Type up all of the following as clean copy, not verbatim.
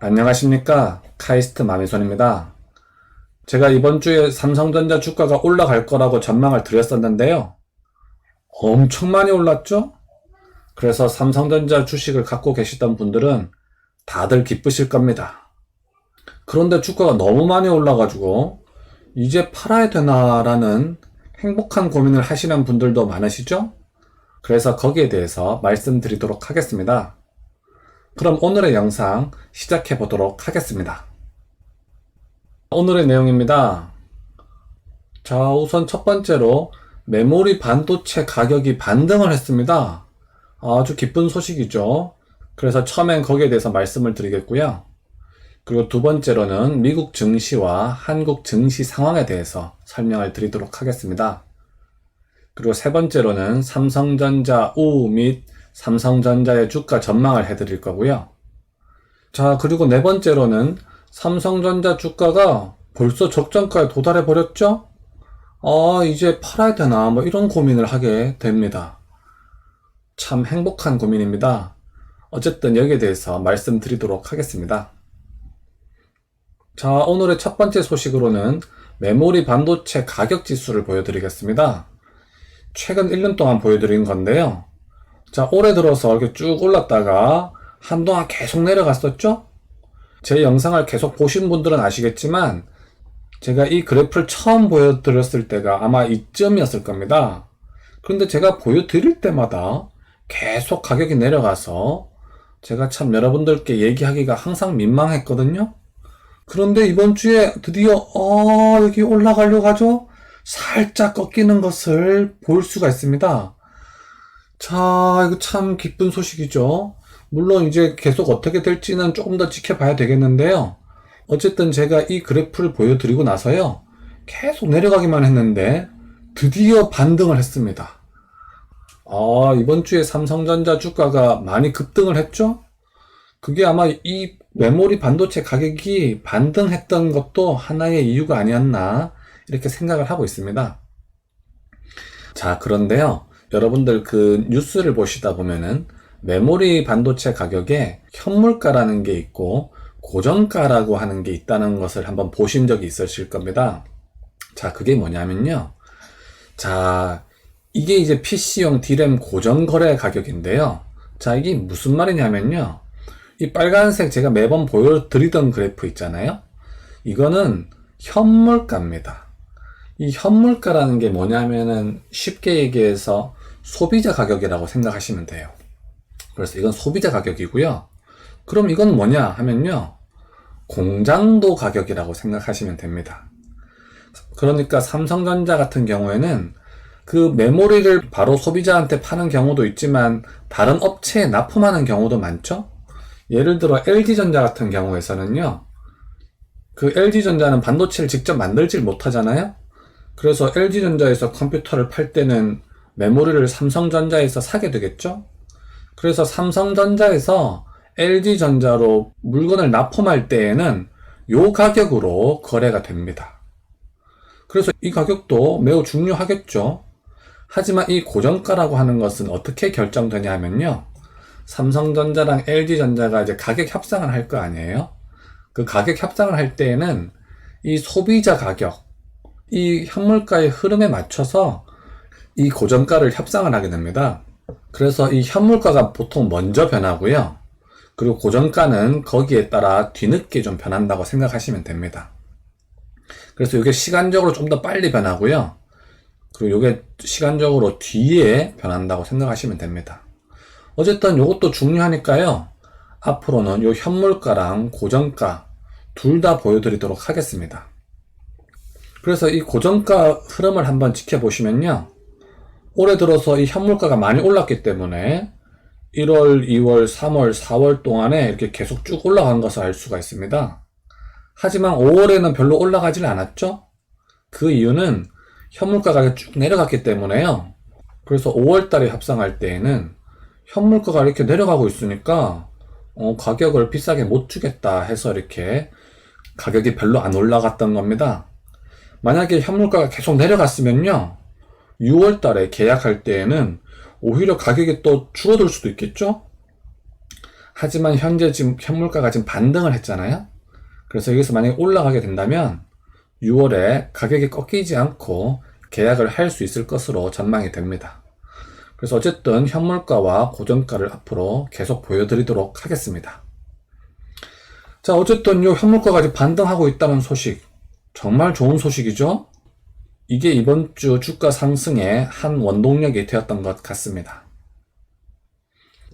안녕하십니까, 카이스트 마미손입니다. 제가 이번 주에 삼성전자 주가가 올라갈 거라고 전망을 드렸었는데요. 엄청 많이 올랐죠? 그래서 삼성전자 주식을 갖고 계시던 분들은 다들 기쁘실 겁니다. 그런데 주가가 너무 많이 올라가지고 이제 팔아야 되나라는 행복한 고민을 하시는 분들도 많으시죠? 그래서 거기에 대해서 말씀드리도록 하겠습니다. 그럼 오늘의 영상 시작해 보도록 하겠습니다. 오늘의 내용입니다. 자, 우선 첫 번째로 메모리 반도체 가격이 반등을 했습니다. 아주 기쁜 소식이죠. 그래서 처음엔 거기에 대해서 말씀을 드리겠고요. 그리고 두 번째로는 미국 증시와 한국 증시 상황에 대해서 설명을 드리도록 하겠습니다. 그리고 세 번째로는 삼성전자 우 및 삼성전자의 주가 전망을 해드릴 거고요. 자, 그리고 네 번째로는 삼성전자 주가가 벌써 적정가에 도달해 버렸죠? 이제 팔아야 되나 뭐 이런 고민을 하게 됩니다. 참 행복한 고민입니다. 어쨌든 여기에 대해서 말씀드리도록 하겠습니다. 자, 오늘의 첫 번째 소식으로는 메모리 반도체 가격 지수를 보여드리겠습니다. 최근 1년 동안 보여드린 건데요. 자, 올해 들어서 이렇게 쭉 올랐다가 한동안 계속 내려갔었죠? 제 영상을 계속 보신 분들은 아시겠지만 제가 이 그래프를 처음 보여드렸을 때가 아마 이쯤이었을 겁니다. 그런데 제가 보여드릴 때마다 계속 가격이 내려가서 제가 참 여러분들께 얘기하기가 항상 민망했거든요. 그런데 이번 주에 드디어 여기 올라가려고 하죠? 살짝 꺾이는 것을 볼 수가 있습니다. 자, 이거 참 기쁜 소식이죠. 물론 이제 계속 어떻게 될지는 조금 더 지켜봐야 되겠는데요. 어쨌든 제가 이 그래프를 보여드리고 나서요, 계속 내려가기만 했는데 드디어 반등을 했습니다. 이번 주에 삼성전자 주가가 많이 급등을 했죠? 그게 아마 이 메모리 반도체 가격이 반등했던 것도 하나의 이유가 아니었나 이렇게 생각을 하고 있습니다. 자, 그런데요, 여러분들 그 뉴스를 보시다 보면은 메모리 반도체 가격에 현물가라는 게 있고 고정가라고 하는 게 있다는 것을 한번 보신 적이 있으실 겁니다. 자, 그게 뭐냐면요. 자, 이게 이제 PC용 DRAM 고정거래 가격인데요. 자, 이게 무슨 말이냐면요. 이 빨간색 제가 매번 보여드리던 그래프 있잖아요. 이거는 현물가입니다. 이 현물가라는 게 뭐냐면은 쉽게 얘기해서 소비자 가격이라고 생각하시면 돼요. 그래서 이건 소비자 가격이고요. 그럼 이건 뭐냐 하면요, 공장도 가격이라고 생각하시면 됩니다. 그러니까 삼성전자 같은 경우에는 그 메모리를 바로 소비자한테 파는 경우도 있지만 다른 업체에 납품하는 경우도 많죠. 예를 들어 LG전자 같은 경우에서는요, 그 LG전자는 반도체를 직접 만들질 못하잖아요. 그래서 LG전자에서 컴퓨터를 팔 때는 메모리를 삼성전자에서 사게 되겠죠. 그래서 삼성전자에서 LG전자로 물건을 납품할 때에는 요 가격으로 거래가 됩니다. 그래서 이 가격도 매우 중요하겠죠. 하지만 이 고정가라고 하는 것은 어떻게 결정되냐 하면요, 삼성전자랑 LG전자가 이제 가격 협상을 할 거 아니에요. 그 가격 협상을 할 때에는 이 소비자 가격, 이 현물가의 흐름에 맞춰서 이 고정가를 협상을 하게 됩니다. 그래서 이 현물가가 보통 먼저 변하고요. 그리고 고정가는 거기에 따라 뒤늦게 좀 변한다고 생각하시면 됩니다. 그래서 이게 시간적으로 좀 더 빨리 변하고요. 그리고 이게 시간적으로 뒤에 변한다고 생각하시면 됩니다. 어쨌든 이것도 중요하니까요. 앞으로는 이 현물가랑 고정가 둘 다 보여드리도록 하겠습니다. 그래서 이 고정가 흐름을 한번 지켜보시면요. 올해 들어서 이 현물가가 많이 올랐기 때문에 1월, 2월, 3월, 4월 동안에 이렇게 계속 쭉 올라간 것을 알 수가 있습니다. 하지만 5월에는 별로 올라가질 않았죠? 그 이유는 현물가가 쭉 내려갔기 때문에요. 그래서 5월 달에 협상할 때에는 현물가가 이렇게 내려가고 있으니까 가격을 비싸게 못 주겠다 해서 이렇게 가격이 별로 안 올라갔던 겁니다. 만약에 현물가가 계속 내려갔으면요, 6월 달에 계약할 때에는 오히려 가격이 또 줄어들 수도 있겠죠? 하지만 현재 지금 현물가가 지금 반등을 했잖아요. 그래서 여기서 만약에 올라가게 된다면 6월에 가격이 꺾이지 않고 계약을 할 수 있을 것으로 전망이 됩니다. 그래서 어쨌든 현물가와 고정가를 앞으로 계속 보여드리도록 하겠습니다. 자, 어쨌든 이 현물가가 지금 반등하고 있다는 소식, 정말 좋은 소식이죠? 이게 이번 주 주가 상승의 한 원동력이 되었던 것 같습니다.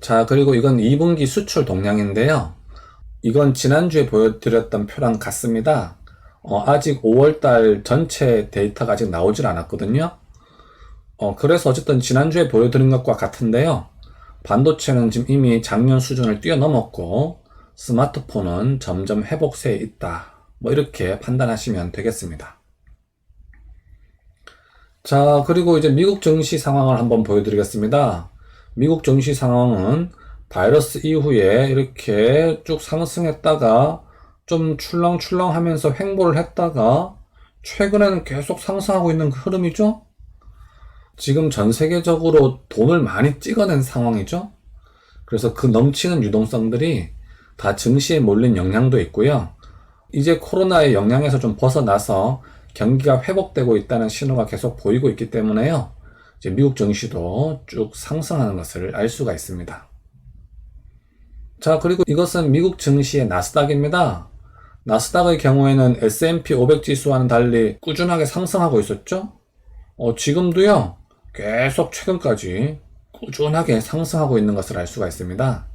자, 그리고 이건 2분기 수출 동향인데요. 이건 지난주에 보여드렸던 표랑 같습니다. 아직 5월달 전체 데이터가 아직 나오질 않았거든요. 그래서 어쨌든 지난주에 보여드린 것과 같은데요. 반도체는 지금 이미 작년 수준을 뛰어넘었고 스마트폰은 점점 회복세에 있다. 뭐 이렇게 판단하시면 되겠습니다. 자, 그리고 이제 미국 증시 상황을 한번 보여드리겠습니다. 미국 증시 상황은 바이러스 이후에 이렇게 쭉 상승했다가 좀 출렁출렁 하면서 횡보를 했다가 최근에는 계속 상승하고 있는 그 흐름이죠. 지금 전 세계적으로 돈을 많이 찍어낸 상황이죠. 그래서 그 넘치는 유동성들이 다 증시에 몰린 영향도 있고요. 이제 코로나의 영향에서 좀 벗어나서 경기가 회복되고 있다는 신호가 계속 보이고 있기 때문에요. 이제 미국 증시도 쭉 상승하는 것을 알 수가 있습니다. 자, 그리고 이것은 미국 증시의 나스닥입니다. 나스닥의 경우에는 S&P 500 지수와는 달리 꾸준하게 상승하고 있었죠. 지금도요, 계속 최근까지 꾸준하게 상승하고 있는 것을 알 수가 있습니다.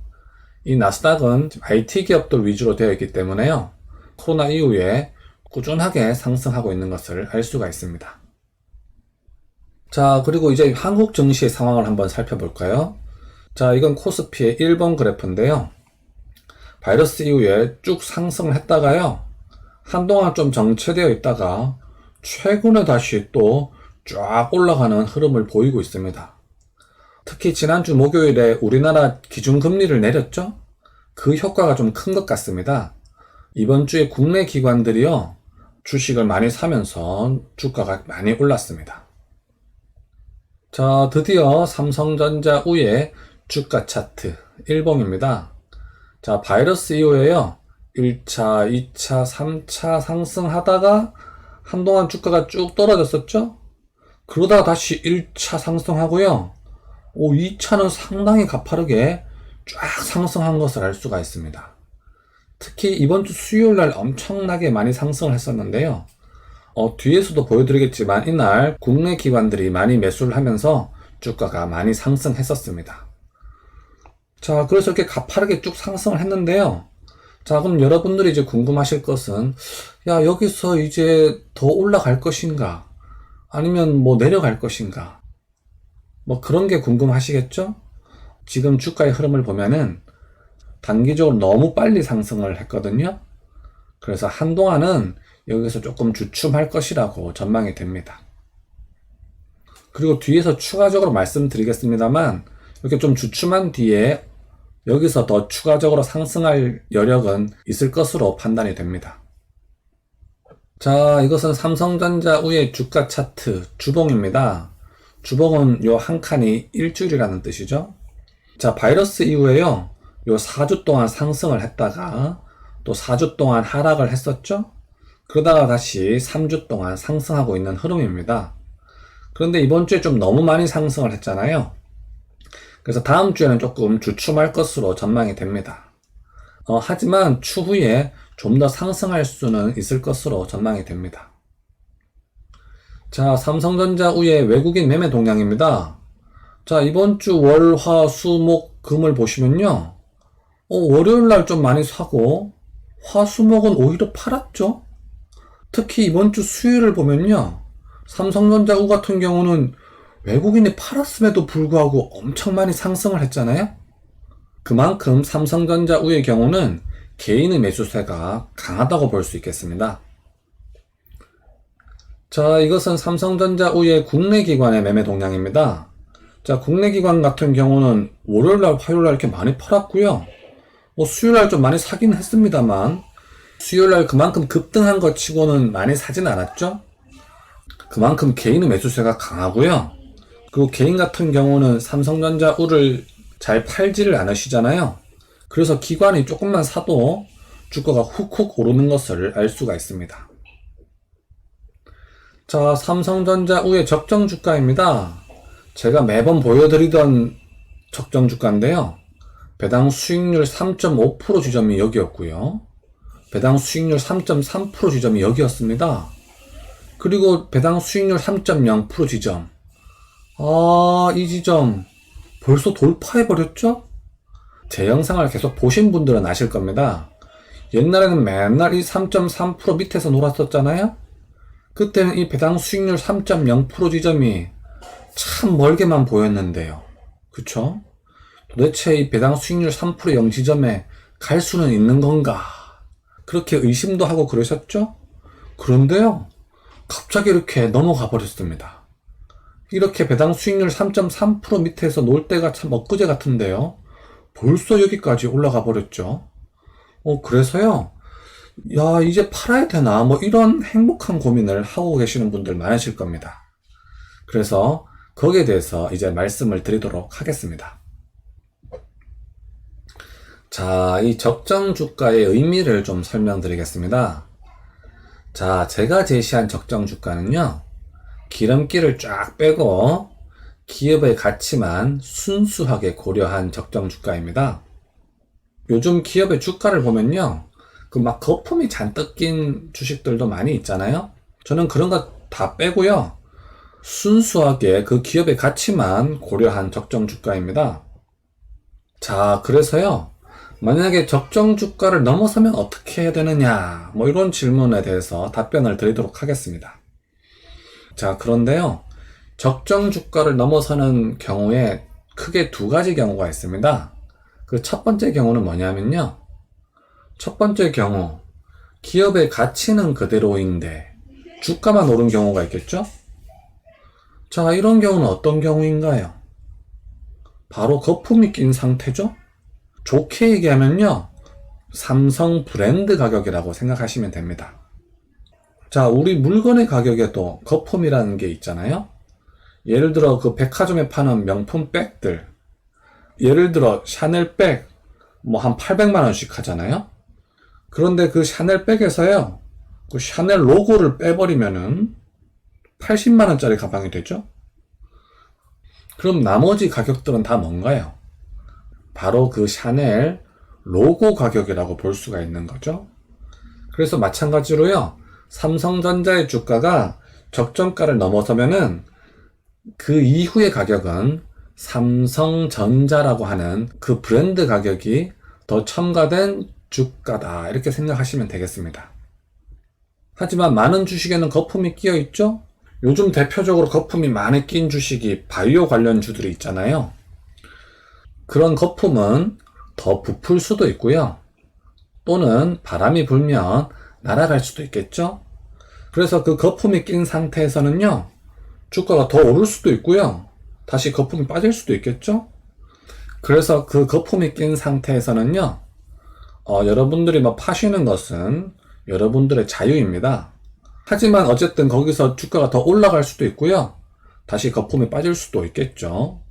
이 나스닥은 IT 기업들 위주로 되어 있기 때문에요. 코로나 이후에 꾸준하게 상승하고 있는 것을 알 수가 있습니다. 자, 그리고 이제 한국 증시의 상황을 한번 살펴볼까요? 자, 이건 코스피의 1번 그래프인데요. 바이러스 이후에 쭉 상승을 했다가요. 한동안 좀 정체되어 있다가 최근에 다시 또 쫙 올라가는 흐름을 보이고 있습니다. 특히 지난주 목요일에 우리나라 기준금리를 내렸죠? 그 효과가 좀 큰 것 같습니다. 이번 주에 국내 기관들이요, 주식을 많이 사면서 주가가 많이 올랐습니다. 자, 드디어 삼성전자 우의 주가 차트 1봉입니다. 자, 바이러스 이후에요, 1차, 2차, 3차 상승하다가 한동안 주가가 쭉 떨어졌었죠? 그러다가 다시 1차 상승하고요. 2차는 상당히 가파르게 쫙 상승한 것을 알 수가 있습니다. 특히 이번 주 수요일날 엄청나게 많이 상승을 했었는데요. 뒤에서도 보여드리겠지만 이날 국내 기관들이 많이 매수를 하면서 주가가 많이 상승했었습니다. 자, 그래서 이렇게 가파르게 쭉 상승을 했는데요. 자, 그럼 여러분들이 이제 궁금하실 것은, 야, 여기서 이제 더 올라갈 것인가? 아니면 뭐 내려갈 것인가? 뭐 그런 게 궁금하시겠죠? 지금 주가의 흐름을 보면은 단기적으로 너무 빨리 상승을 했거든요. 그래서 한동안은 여기서 조금 주춤할 것이라고 전망이 됩니다. 그리고 뒤에서 추가적으로 말씀드리겠습니다만, 이렇게 좀 주춤한 뒤에 여기서 더 추가적으로 상승할 여력은 있을 것으로 판단이 됩니다. 자, 이것은 삼성전자 우의 주가 차트 주봉입니다. 주봉은 요 한 칸이 일주일이라는 뜻이죠. 자, 바이러스 이후에요, 요 4주 동안 상승을 했다가 또 4주 동안 하락을 했었죠. 그러다가 다시 3주 동안 상승하고 있는 흐름입니다. 그런데 이번 주에 좀 너무 많이 상승을 했잖아요. 그래서 다음 주에는 조금 주춤할 것으로 전망이 됩니다. 하지만 추후에 좀 더 상승할 수는 있을 것으로 전망이 됩니다. 자, 삼성전자 우의 외국인 매매 동향입니다. 자, 이번 주 월, 화, 수, 목, 금을 보시면요. 월요일날 좀 많이 사고 화, 수, 목은 오히려 팔았죠. 특히 이번 주 수요일을 보면요. 삼성전자 우 같은 경우는 외국인이 팔았음에도 불구하고 엄청 많이 상승을 했잖아요. 그만큼 삼성전자 우의 경우는 개인의 매수세가 강하다고 볼 수 있겠습니다. 자, 이것은 삼성전자 우의 국내 기관의 매매 동향입니다. 자, 국내 기관 같은 경우는 월요일날, 화요일날 이렇게 많이 팔았고요. 수요일날 좀 많이 사긴 했습니다만, 수요일날 그만큼 급등한 것 치고는 많이 사진 않았죠? 그만큼 개인의 매수세가 강하고요. 그리고 개인 같은 경우는 삼성전자 우를 잘 팔지를 않으시잖아요. 그래서 기관이 조금만 사도 주가가 훅훅 오르는 것을 알 수가 있습니다. 자, 삼성전자 우의 적정 주가입니다. 제가 매번 보여드리던 적정 주가인데요. 배당 수익률 3.5% 지점이 여기였고요. 배당 수익률 3.3% 지점이 여기였습니다. 그리고 배당 수익률 3.0% 지점. 이 지점 벌써 돌파해버렸죠? 제 영상을 계속 보신 분들은 아실 겁니다. 옛날에는 맨날 이 3.3% 밑에서 놀았었잖아요? 그때는 이 배당 수익률 3.0% 지점이 참 멀게만 보였는데요. 그쵸? 도대체 이 배당 수익률 3% 0지점에 갈 수는 있는 건가? 그렇게 의심도 하고 그러셨죠? 그런데요, 갑자기 이렇게 넘어가 버렸습니다. 이렇게 배당 수익률 3.3% 밑에서 놀 때가 참 엊그제 같은데요. 벌써 여기까지 올라가 버렸죠. 그래서요, 야, 이제 팔아야 되나? 이런 행복한 고민을 하고 계시는 분들 많으실 겁니다. 그래서 거기에 대해서 이제 말씀을 드리도록 하겠습니다. 자, 이 적정 주가의 의미를 좀 설명드리겠습니다. 자, 제가 제시한 적정 주가는요, 기름기를 쫙 빼고 기업의 가치만 순수하게 고려한 적정 주가입니다. 요즘 기업의 주가를 보면요, 그 막 거품이 잔뜩 낀 주식들도 많이 있잖아요. 저는 그런 거 다 빼고요, 순수하게 그 기업의 가치만 고려한 적정 주가입니다. 자, 그래서요, 만약에 적정 주가를 넘어서면 어떻게 해야 되느냐, 이런 질문에 대해서 답변을 드리도록 하겠습니다. 자, 그런데요, 적정 주가를 넘어서는 경우에 크게 두 가지 경우가 있습니다. 그 첫 번째 경우는 뭐냐면요, 첫 번째 경우, 기업의 가치는 그대로인데 주가만 오른 경우가 있겠죠? 자, 이런 경우는 어떤 경우인가요? 바로 거품이 낀 상태죠? 좋게 얘기하면요, 삼성 브랜드 가격이라고 생각하시면 됩니다. 자, 우리 물건의 가격에도 거품이라는 게 있잖아요. 예를 들어 그 백화점에 파는 명품 백들, 예를 들어 샤넬 백 한 800만 원씩 하잖아요. 그런데 그 샤넬 백에서요, 그 샤넬 로고를 빼버리면은 80만 원짜리 가방이 되죠. 그럼 나머지 가격들은 다 뭔가요? 바로 그 샤넬 로고 가격이라고 볼 수가 있는 거죠. 그래서 마찬가지로요, 삼성전자의 주가가 적정가를 넘어서면은 그 이후의 가격은 삼성전자라고 하는 그 브랜드 가격이 더 첨가된 주가다, 이렇게 생각하시면 되겠습니다. 하지만 많은 주식에는 거품이 끼어 있죠? 요즘 대표적으로 거품이 많이 낀 주식이 바이오 관련 주들이 있잖아요. 그런 거품은 더 부풀 수도 있고요, 또는 바람이 불면 날아갈 수도 있겠죠? 그래서 그 거품이 낀 상태에서는요, 주가가 더 오를 수도 있고요, 다시 거품이 빠질 수도 있겠죠? 그래서 그 거품이 낀 상태에서는요, 여러분들이 파시는 것은 여러분들의 자유입니다. 하지만 어쨌든 거기서 주가가 더 올라갈 수도 있고요, 다시 거품이 빠질 수도 있겠죠.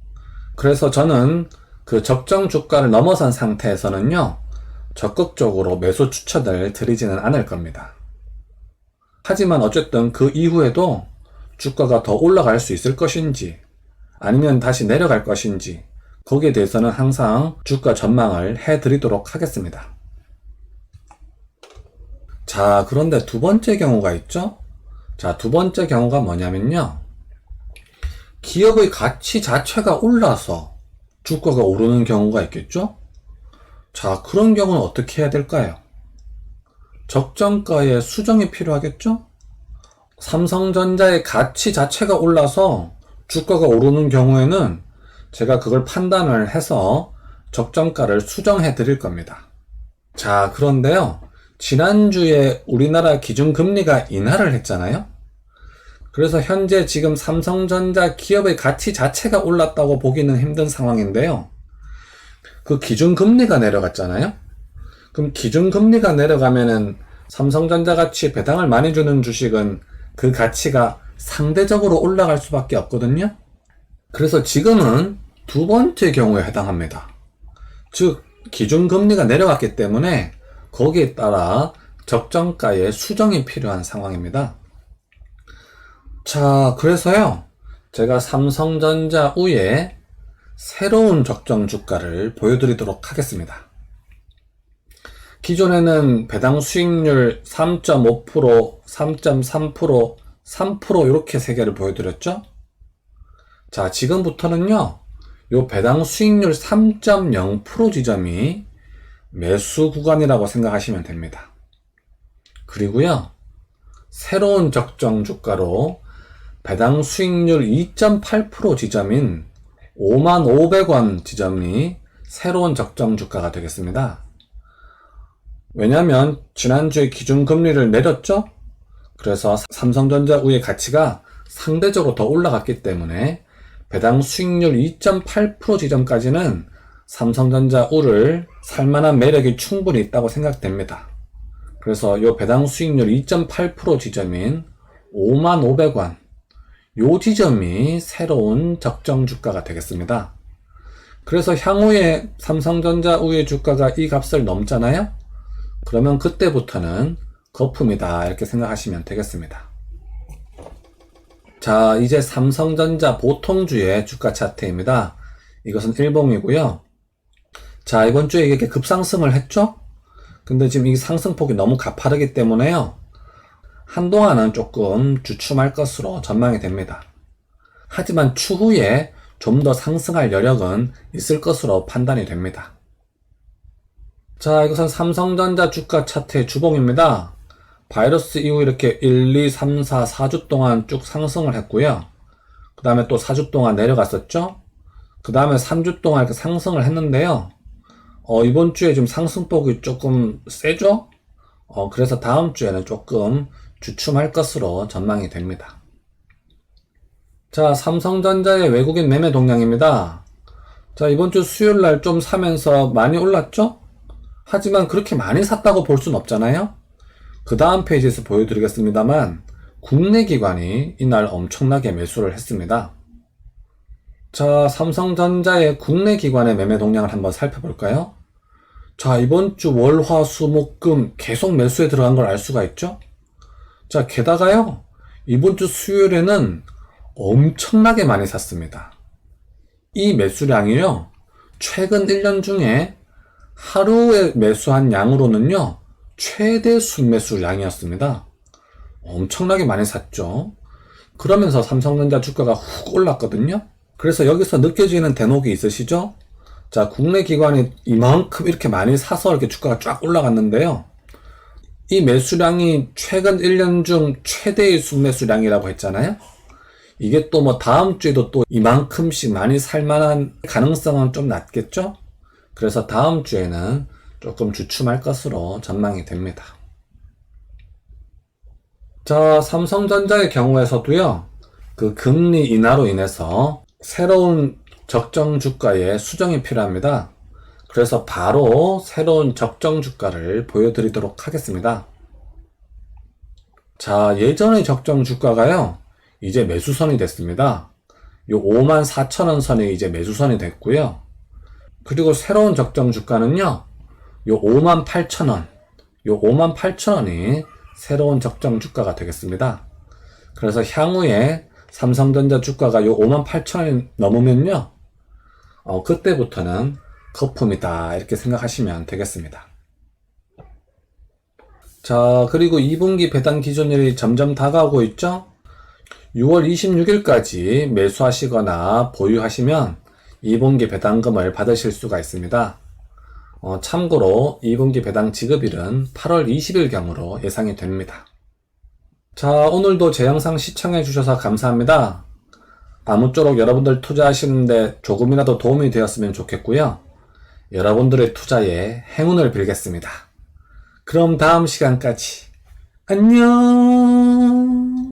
그래서 저는 그 적정 주가를 넘어선 상태에서는요, 적극적으로 매수 추천을 드리지는 않을 겁니다. 하지만 어쨌든 그 이후에도 주가가 더 올라갈 수 있을 것인지 아니면 다시 내려갈 것인지, 거기에 대해서는 항상 주가 전망을 해드리도록 하겠습니다. 자, 그런데 두 번째 경우가 있죠? 자, 두 번째 경우가 뭐냐면요, 기업의 가치 자체가 올라서 주가가 오르는 경우가 있겠죠? 자, 그런 경우는 어떻게 해야 될까요? 적정가의 수정이 필요하겠죠? 삼성전자의 가치 자체가 올라서 주가가 오르는 경우에는 제가 그걸 판단을 해서 적정가를 수정해 드릴 겁니다. 자, 그런데요, 지난주에 우리나라 기준금리가 인하를 했잖아요. 그래서 현재 지금 삼성전자 기업의 가치 자체가 올랐다고 보기는 힘든 상황인데요, 그 기준금리가 내려갔잖아요. 그럼 기준금리가 내려가면은 삼성전자 같이 배당을 많이 주는 주식은 그 가치가 상대적으로 올라갈 수밖에 없거든요. 그래서 지금은 두 번째 경우에 해당합니다. 즉, 기준금리가 내려갔기 때문에 거기에 따라 적정가의 수정이 필요한 상황입니다. 자, 그래서요, 제가 삼성전자 위에 새로운 적정 주가를 보여드리도록 하겠습니다. 기존에는 배당 수익률 3.5%, 3.3%, 3% 이렇게 세 개를 보여드렸죠? 자, 지금부터는요, 요 배당 수익률 3.0% 지점이 매수 구간이라고 생각하시면 됩니다. 그리고요, 새로운 적정 주가로 배당 수익률 2.8% 지점인 55,500원 지점이 새로운 적정 주가가 되겠습니다. 왜냐하면 지난주에 기준금리를 내렸죠? 그래서 삼성전자 우의 가치가 상대적으로 더 올라갔기 때문에 배당 수익률 2.8% 지점까지는 삼성전자 우를 살만한 매력이 충분히 있다고 생각됩니다. 그래서 이 배당 수익률 2.8% 지점인 55,500원 요 지점이 새로운 적정 주가가 되겠습니다. 그래서 향후에 삼성전자 우의 주가가 이 값을 넘잖아요? 그러면 그때부터는 거품이다 이렇게 생각하시면 되겠습니다. 자, 이제 삼성전자 보통주의 주가 차트입니다. 이것은 일봉이고요. 자, 이번 주에 이렇게 급상승을 했죠? 근데 지금 이 상승폭이 너무 가파르기 때문에요, 한동안은 조금 주춤할 것으로 전망이 됩니다. 하지만 추후에 좀 더 상승할 여력은 있을 것으로 판단이 됩니다. 자, 이것은 삼성전자 주가 차트의 주봉입니다. 바이러스 이후 이렇게 1, 2, 3, 4, 4주 동안 쭉 상승을 했고요. 그 다음에 또 4주 동안 내려갔었죠. 그 다음에 3주 동안 이렇게 상승을 했는데요. 이번 주에 좀 상승폭이 조금 세죠? 그래서 다음 주에는 조금 주춤할 것으로 전망이 됩니다. 자, 삼성전자의 외국인 매매 동향입니다. 자, 이번 주 수요일 날 좀 사면서 많이 올랐죠? 하지만 그렇게 많이 샀다고 볼 순 없잖아요? 그 다음 페이지에서 보여드리겠습니다만, 국내 기관이 이날 엄청나게 매수를 했습니다. 자, 삼성전자의 국내 기관의 매매 동향을 한번 살펴볼까요? 자, 이번 주 월, 화, 수, 목, 금 계속 매수에 들어간 걸 알 수가 있죠? 자, 게다가요, 이번 주 수요일에는 엄청나게 많이 샀습니다. 이 매수량이요, 최근 1년 중에 하루에 매수한 양으로는요, 최대 순매수량이었습니다. 엄청나게 많이 샀죠. 그러면서 삼성전자 주가가 훅 올랐거든요. 그래서 여기서 느껴지는 대목이 있으시죠? 자, 국내 기관이 이만큼 이렇게 많이 사서 이렇게 주가가 쫙 올라갔는데요. 이 매수량이 최근 1년 중 최대의 순매수량이라고 했잖아요. 이게 또 뭐 다음 주에도 또 이만큼씩 많이 살만한 가능성은 좀 낮겠죠? 그래서 다음 주에는 조금 주춤할 것으로 전망이 됩니다. 자, 삼성전자의 경우에서도요, 그 금리 인하로 인해서 새로운 적정 주가의 수정이 필요합니다. 그래서 바로 새로운 적정 주가를 보여드리도록 하겠습니다. 자, 예전의 적정 주가가요, 이제 매수선이 됐습니다. 요 54,000원 선이 이제 매수선이 됐고요. 그리고 새로운 적정 주가는요, 요 58,000원, 요 58,000원이 새로운 적정 주가가 되겠습니다. 그래서 향후에 삼성전자 주가가 요 58,000원이 넘으면요, 그때부터는 거품이다 이렇게 생각하시면 되겠습니다. 자, 그리고 2분기 배당 기준일이 점점 다가오고 있죠? 6월 26일까지 매수하시거나 보유하시면 2분기 배당금을 받으실 수가 있습니다. 참고로 2분기 배당 지급일은 8월 20일경으로 예상이 됩니다. 자, 오늘도 제 영상 시청해 주셔서 감사합니다. 아무쪼록 여러분들 투자하시는데 조금이라도 도움이 되었으면 좋겠고요. 여러분들의 투자에 행운을 빌겠습니다. 그럼 다음 시간까지 안녕.